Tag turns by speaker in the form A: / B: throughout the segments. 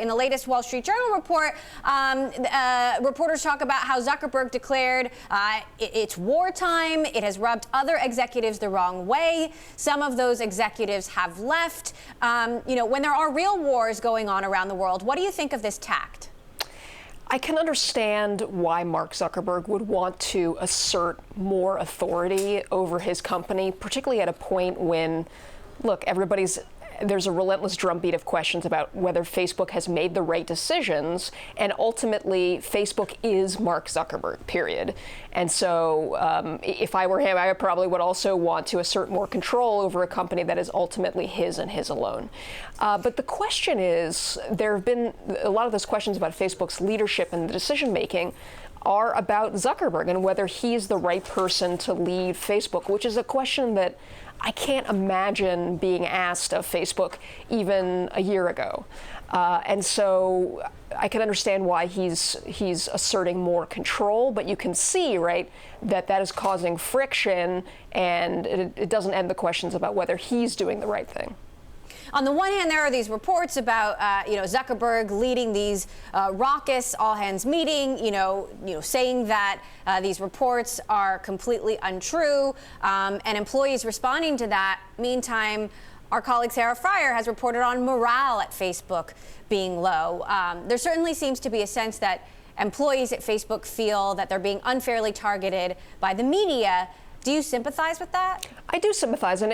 A: In the latest Wall Street Journal report, reporters talk about how Zuckerberg declared it's wartime. It has rubbed other executives the wrong way. Some of those executives have left. When there are real wars going on around the world, what do you think of this tact?
B: I can understand why Mark Zuckerberg would want to assert more authority over his company, particularly at a point when, look, there's a relentless drumbeat of questions about whether Facebook has made the right decisions, and ultimately, Facebook is Mark Zuckerberg, period. And so if I were him, I probably would also want to assert more control over a company that is ultimately his and his alone. But the question is, there have been a lot of those questions about Facebook's leadership and the decision-making are about Zuckerberg and whether he's the right person to lead Facebook, which is a question that I can't imagine being asked of Facebook even a year ago. And so I can understand why he's asserting more control, but you can see, right, that is causing friction, and it doesn't end the questions about whether he's doing the right thing.
A: On the one hand, there are these reports about Zuckerberg leading these raucous all-hands meeting, saying that these reports are completely untrue, and employees responding to that. Meantime, our colleague Sarah Fryer has reported on morale at Facebook being low. There certainly seems to be a sense that employees at Facebook feel that they're being unfairly targeted by the media. Do you sympathize with that?
B: I do sympathize, and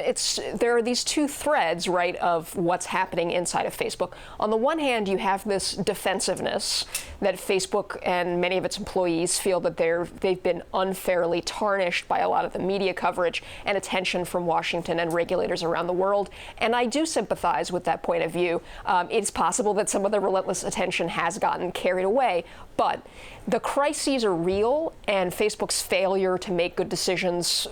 B: there are these two threads, right, of what's happening inside of Facebook. On the one hand, you have this defensiveness that Facebook and many of its employees feel that they've been unfairly tarnished by a lot of the media coverage and attention from Washington and regulators around the world. And I do sympathize with that point of view. It's possible that some of the relentless attention has gotten carried away, but the crises are real, and Facebook's failure to make good decisions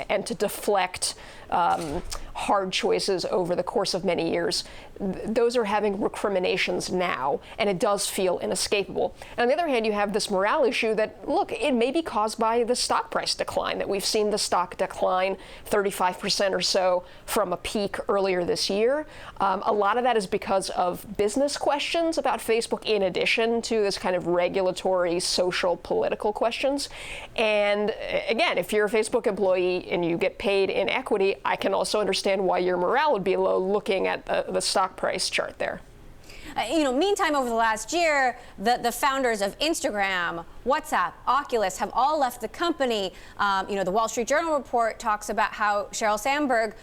B: and to deflect hard choices over the course of many years, those are having recriminations now, and it does feel inescapable. And on the other hand, you have this morale issue that, look, it may be caused by the stock price decline, that we've seen the stock decline 35% or so from a peak earlier this year. A lot of that is because of business questions about Facebook, in addition to this kind of regulatory, social, political questions. And again, if you're a Facebook employee and you get paid in equity, I can also understand why your morale would be low looking at the stock price chart there.
A: Meantime, over the last year, the founders of Instagram, WhatsApp, Oculus have all left the company. The Wall Street Journal report talks about how Sheryl Sandberg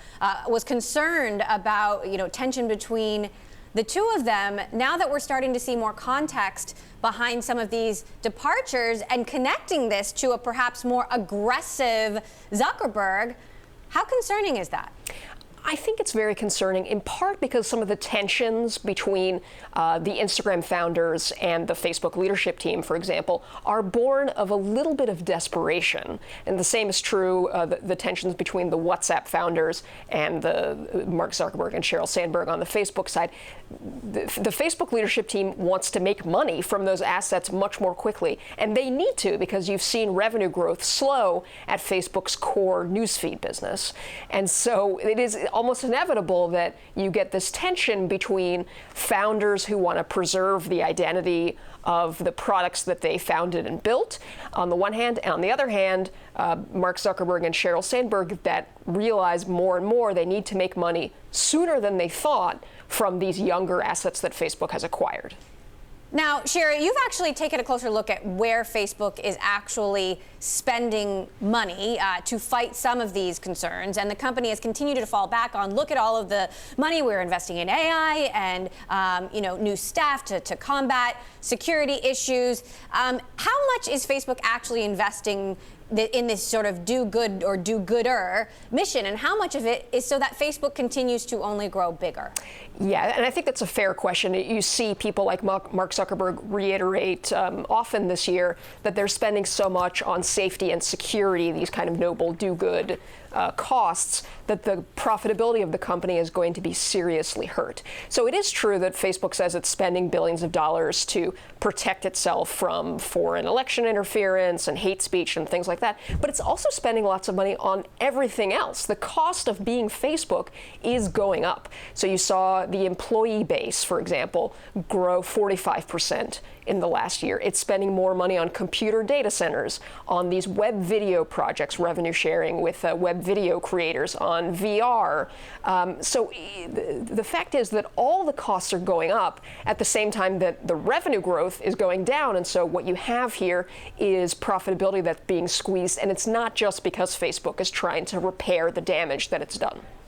A: was concerned about, tension between the two of them. Now that we're starting to see more context behind some of these departures and connecting this to a perhaps more aggressive Zuckerberg, how concerning is that?
B: I think it's very concerning, in part because some of the tensions between the Instagram founders and the Facebook leadership team, for example, are born of a little bit of desperation. And the same is true, the tensions between the WhatsApp founders and the Mark Zuckerberg and Sheryl Sandberg on the Facebook side. The Facebook leadership team wants to make money from those assets much more quickly, and they need to, because you've seen revenue growth slow at Facebook's core newsfeed business. And so it is almost inevitable that you get this tension between founders who want to preserve the identity of the products that they founded and built, on the one hand, and on the other hand, Mark Zuckerberg and Sheryl Sandberg that realize more and more they need to make money sooner than they thought from these younger assets that Facebook has acquired.
A: Now, Sherry, you've actually taken a closer look at where Facebook is actually spending money to fight some of these concerns, and the company has continued to fall back on, look at all of the money we're investing in AI and new staff to combat security issues. How much is Facebook actually investing in this sort of do good or do gooder mission, and how much of it is so that Facebook continues to only grow bigger?
B: Yeah, and I think that's a fair question. You see people like Mark Zuckerberg reiterate often this year that they're spending so much on safety and security, these kind of noble do-good costs, that the profitability of the company is going to be seriously hurt. So it is true that Facebook says it's spending billions of dollars to protect itself from foreign election interference and hate speech and things like that. But it's also spending lots of money on everything else. The cost of being Facebook is going up. So you saw the employee base, for example, grow 45% in the last year. It's spending more money on computer data centers, on these web video projects, revenue sharing with web video creators, on VR. So the fact is that all the costs are going up at the same time that the revenue growth is going down. And so what you have here is profitability that's being squeezed. And it's not just because Facebook is trying to repair the damage that it's done.